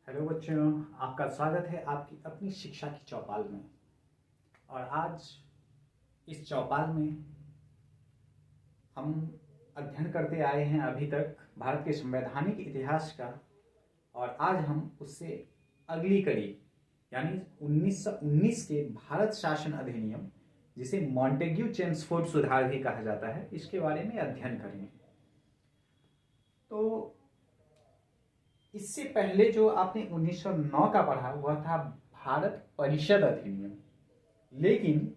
Hello बच्चों, आपका स्वागत है आपकी अपनी शिक्षा की चौपाल में। और आज इस चौपाल में हम अध्ययन करते आए हैं अभी तक भारत के संवैधानिक इतिहास का। और आज हम उससे अगली कड़ी यानी 1919 के भारत शासन अधिनियम, जिसे मॉन्टेग्यू चेम्सफोर्ड सुधार भी कहा जाता है, इसके बारे में अध्ययन करेंगे। तो इससे पहले जो आपने 1909 का पढ़ा वह था भारत परिषद अधिनियम, लेकिन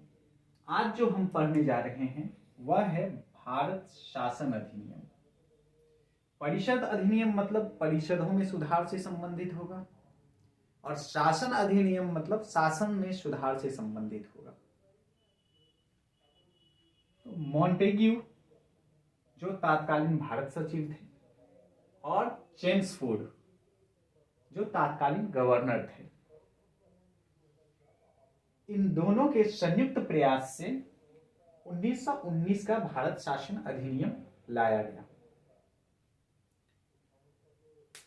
आज जो हम पढ़ने जा रहे हैं वह है भारत शासन अधिनियम। परिषद अधिनियम मतलब परिषदों में सुधार से संबंधित होगा, और शासन अधिनियम मतलब शासन में सुधार से संबंधित होगा। तो मॉन्टेग्यू जो तत्कालीन भारत सचिव थे और चेम्सफोर्ड जो तत्कालीन गवर्नर थे, इन दोनों के संयुक्त प्रयास से 1919 का भारत शासन अधिनियम लाया गया।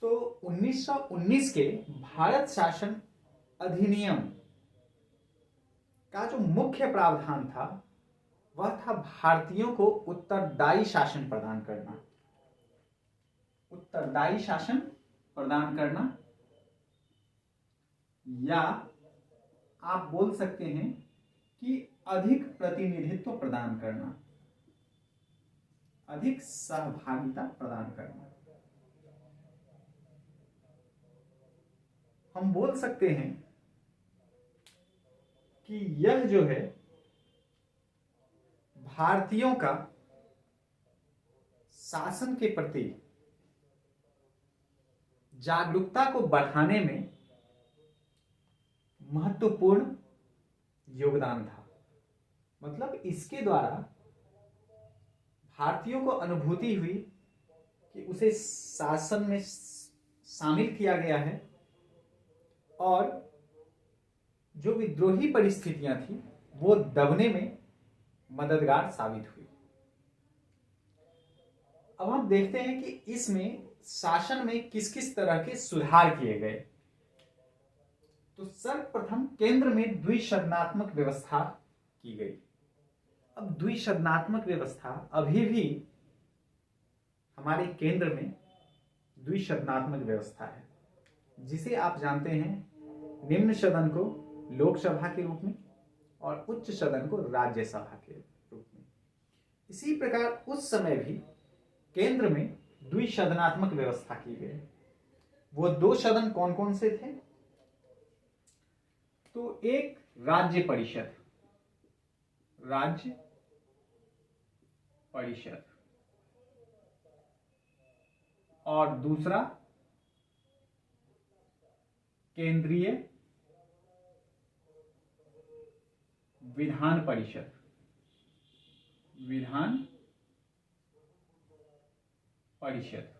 तो 1919 के भारत शासन अधिनियम का जो मुख्य प्रावधान था वह था भारतीयों को उत्तरदायी शासन प्रदान करना। उत्तरदायी शासन प्रदान करना, या आप बोल सकते हैं कि अधिक प्रतिनिधित्व प्रदान करना, अधिक सहभागिता प्रदान करना। हम बोल सकते हैं कि यह जो है भारतीयों का शासन के प्रति जागरूकता को बढ़ाने में महत्वपूर्ण योगदान था। मतलब इसके द्वारा भारतीयों को अनुभूति हुई कि उसे शासन में शामिल किया गया है, और जो विद्रोही परिस्थितियां थी वो दबने में मददगार साबित हुई। अब हम देखते हैं कि इसमें शासन में किस किस तरह के सुधार किए गए। तो सर्वप्रथम केंद्र में द्विसदनात्मक व्यवस्था की गई। अब द्विसदनात्मक व्यवस्था अभी भी हमारे केंद्र में द्विसदनात्मक व्यवस्था है, जिसे आप जानते हैं निम्न सदन को लोकसभा के रूप में और उच्च सदन को राज्यसभा के रूप में। इसी प्रकार उस समय भी केंद्र में द्विसदनात्मक व्यवस्था की गई। वो दो सदन कौन कौन से थे? तो एक राज्य परिषद, राज्य परिषद, और दूसरा केंद्रीय विधान परिषद, विधान परिषद।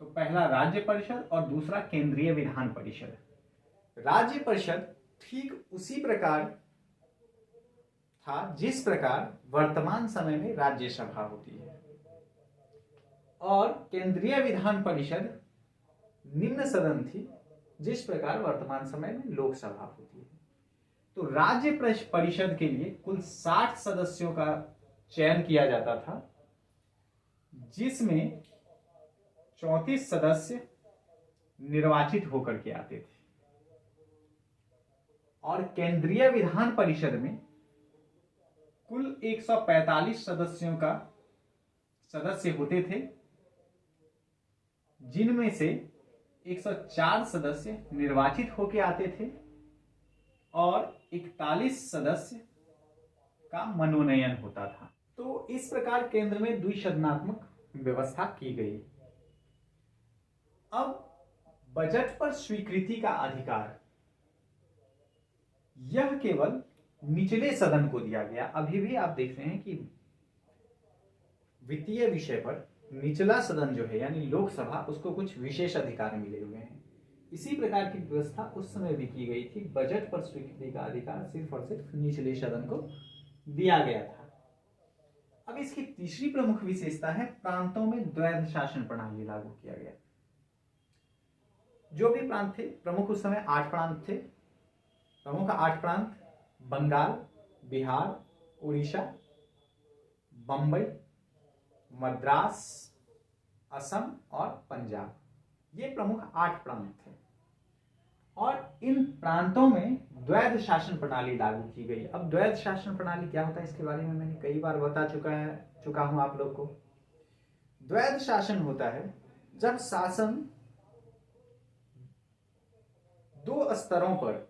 तो पहला राज्य परिषद और दूसरा केंद्रीय विधान परिषद। राज्य परिषद ठीक उसी प्रकार था जिस प्रकार वर्तमान समय में राज्यसभा होती है, और केंद्रीय विधान परिषद निम्न सदन थी जिस प्रकार वर्तमान समय में लोकसभा होती है। तो राज्य परिषद के लिए कुल 60 सदस्यों का चयन किया जाता था, जिसमें 34 सदस्य निर्वाचित होकर के आते थे, और केंद्रीय विधान परिषद में कुल 145 सदस्यों का सदस्य होते थे, जिनमें से 104 सदस्य निर्वाचित होकर आते थे और 41 सदस्य का मनोनयन होता था। तो इस प्रकार केंद्र में द्विसदनात्मक व्यवस्था की गई। अब बजट पर स्वीकृति का अधिकार यह केवल निचले सदन को दिया गया। अभी भी आप देख रहे हैं कि वित्तीय विषय पर निचला सदन जो है यानी लोकसभा, उसको कुछ विशेष अधिकार मिले हुए हैं। इसी प्रकार की व्यवस्था उस समय भी की गई थी। बजट पर स्वीकृति का अधिकार सिर्फ और सिर्फ निचले सदन को दिया गया था। अब इसकी तीसरी प्रमुख विशेषता है प्रांतों में द्वैध शासन प्रणाली लागू किया गया। जो भी प्रांत थे प्रमुख, उस समय 8 प्रांत थे। प्रमुख 8 प्रांत बंगाल, बिहार, उड़ीसा, बंबई, मद्रास, असम और पंजाब, ये प्रमुख 8 प्रांत थे। और इन प्रांतों में द्वैध शासन प्रणाली लागू की गई। अब द्वैध शासन प्रणाली क्या होता है इसके बारे में मैंने कई बार बता चुका हूं आप लोग को। द्वैध शासन होता है जब शासन 2 स्तरों पर,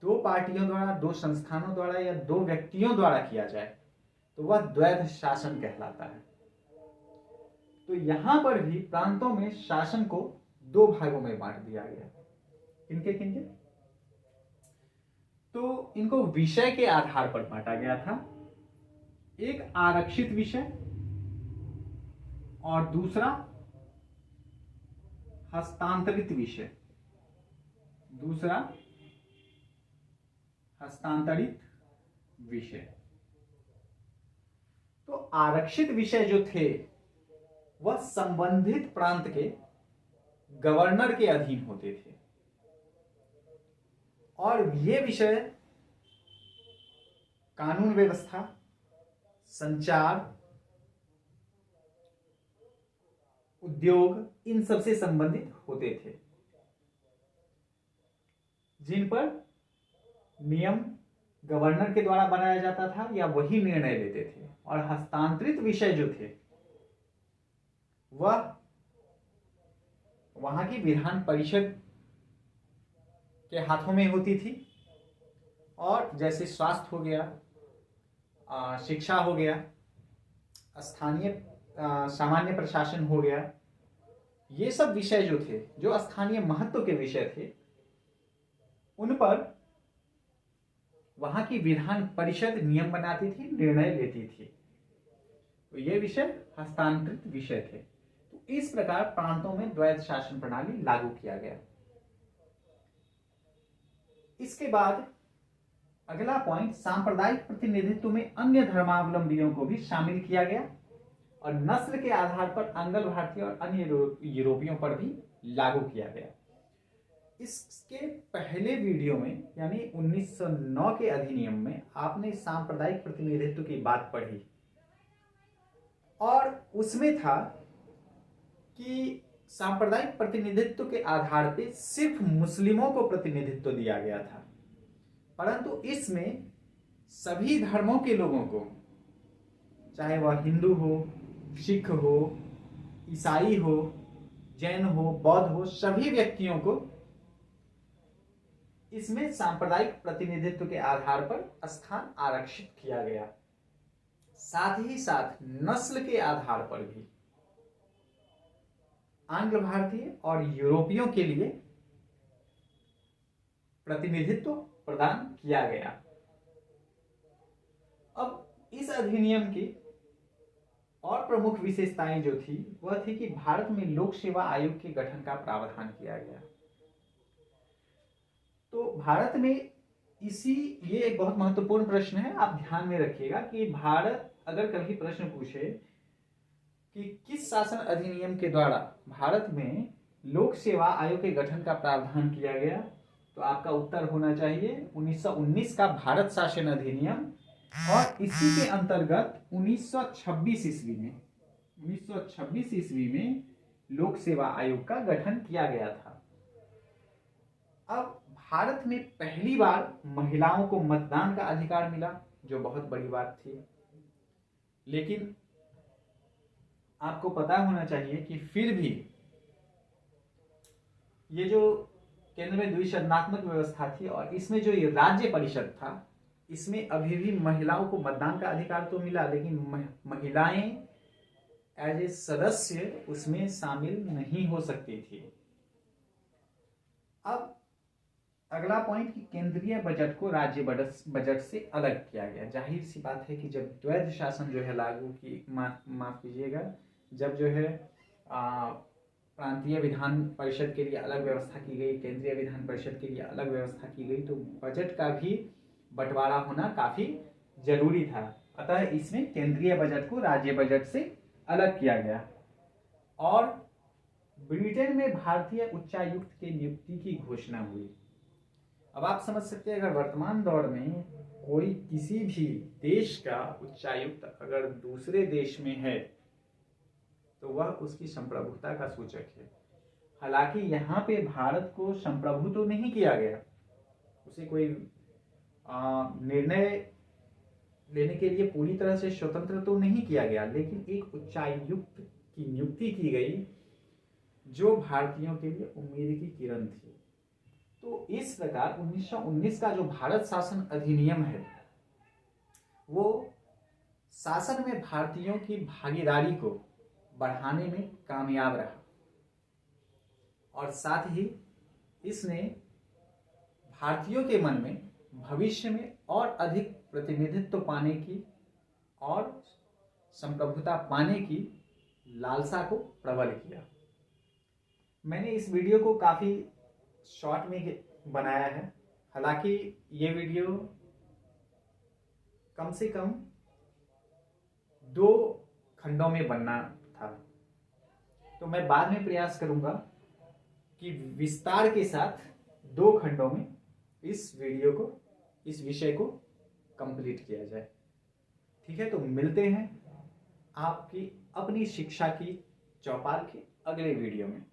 2 पार्टियों द्वारा, 2 संस्थानों द्वारा या 2 व्यक्तियों द्वारा किया जाए तो वह द्वैध शासन कहलाता है। तो यहां पर भी प्रांतों में शासन को 2 भागों में बांट दिया गया। किनके किनके? तो इनको विषय के आधार पर बांटा गया था। एक आरक्षित विषय और दूसरा हस्तांतरित विषय। दूसरा हस्तांतरित विषय। तो आरक्षित विषय जो थे वह संबंधित प्रांत के गवर्नर के अधीन होते थे और ये विषय कानून व्यवस्था, संचार, उद्योग, इन सब से संबंधित होते थे, जिन पर नियम गवर्नर के द्वारा बनाया जाता था या वही निर्णय लेते थे। और हस्तांतरित विषय जो थे वह वहां की विधान परिषद के हाथों में होती थी। और जैसे स्वास्थ्य हो गया, शिक्षा हो गया, स्थानीय सामान्य प्रशासन हो गया, ये सब विषय जो थे, जो स्थानीय महत्व के विषय थे, उन पर वहां की विधान परिषद नियम बनाती थी, निर्णय लेती थी। तो ये विषय हस्तांतरित विषय थे। तो इस प्रकार प्रांतों में द्वैध शासन प्रणाली लागू किया गया। इसके बाद अगला पॉइंट, सांप्रदायिक प्रतिनिधित्व में अन्य धर्मावलंबियों को भी शामिल किया गया और नस्ल के आधार पर आंग्ल भारतीय और अन्य यूरोपियों पर भी लागू किया गया। इसके पहले वीडियो में यानी 1909 के अधिनियम में आपने सांप्रदायिक प्रतिनिधित्व की बात पढ़ी और उसमें था कि सांप्रदायिक प्रतिनिधित्व के आधार पे सिर्फ मुस्लिमों को प्रतिनिधित्व दिया गया था, परंतु इसमें सभी धर्मों के लोगों को, चाहे वह हिंदू हो, सिख हो, ईसाई हो, जैन हो, बौद्ध हो, सभी व्यक्तियों को इसमें सांप्रदायिक प्रतिनिधित्व के आधार पर स्थान आरक्षित किया गया। साथ ही साथ नस्ल के आधार पर भी आंग्ल भारतीय और यूरोपियों के लिए प्रतिनिधित्व प्रदान किया गया। अब इस अधिनियम की और प्रमुख विशेषताएं जो थी वह थी कि भारत में लोक सेवा आयोग के गठन का प्रावधान किया गया। तो भारत में ये एक बहुत महत्वपूर्ण प्रश्न है, आप ध्यान में रखिएगा कि भारत अगर कभी प्रश्न पूछे कि किस शासन अधिनियम के द्वारा भारत में लोक सेवा आयोग के गठन का प्रावधान किया गया, तो आपका उत्तर होना चाहिए 1919 का भारत शासन अधिनियम। और इसी के अंतर्गत 1926 ईस्वी में लोक सेवा आयोग का गठन किया गया था। अब भारत में पहली बार महिलाओं को मतदान का अधिकार मिला, जो बहुत बड़ी बात थी। लेकिन आपको पता होना चाहिए कि फिर भी ये जो केंद्र में द्विसदनात्मक व्यवस्था थी और इसमें जो ये राज्य परिषद था, इसमें अभी भी महिलाओं को मतदान का अधिकार तो मिला, लेकिन महिलाएं एज ए सदस्य उसमें शामिल नहीं हो सकती थी। अब अगला पॉइंट कि केंद्रीय बजट को राज्य बजट से अलग किया गया। जाहिर सी बात है कि जब द्वैध शासन जो है लागू की, माफ कीजिएगा, जब जो है प्रांतीय विधान परिषद के लिए अलग व्यवस्था की गई, केंद्रीय विधान परिषद के लिए अलग व्यवस्था की गई, तो बजट का भी बंटवारा होना काफी जरूरी था। अतः इसमें केंद्रीय बजट को राज्य बजट से अलग किया गया। और ब्रिटेन में भारतीय उच्चायुक्त के नियुक्ति की घोषणा हुई। अब आप समझ सकते हैं, अगर वर्तमान दौर में कोई किसी भी देश का उच्चायुक्त अगर दूसरे देश में है तो वह उसकी संप्रभुता का सूचक है। हालांकि यहाँ पे भारत को संप्रभु तो नहीं किया गया, उसे कोई निर्णय लेने के लिए पूरी तरह से स्वतंत्र तो नहीं किया गया, लेकिन एक उच्चायुक्त की नियुक्ति की गई जो भारतीयों के लिए उम्मीद की किरण थी। तो इस प्रकार 1919 का जो भारत शासन अधिनियम है वो शासन में भारतीयों की भागीदारी को बढ़ाने में कामयाब रहा और साथ ही इसने भारतीयों के मन में भविष्य में और अधिक प्रतिनिधित्व पाने की और संप्रभुता पाने की लालसा को प्रबल किया। मैंने इस वीडियो को काफ़ी शॉर्ट में बनाया है, हालांकि ये वीडियो कम से कम 2 खंडों में बनना था, तो मैं बाद में प्रयास करूंगा कि विस्तार के साथ 2 खंडों में इस वीडियो को, इस विषय को कंप्लीट किया जाए। ठीक है, तो मिलते हैं आपकी अपनी शिक्षा की चौपाल के अगले वीडियो में।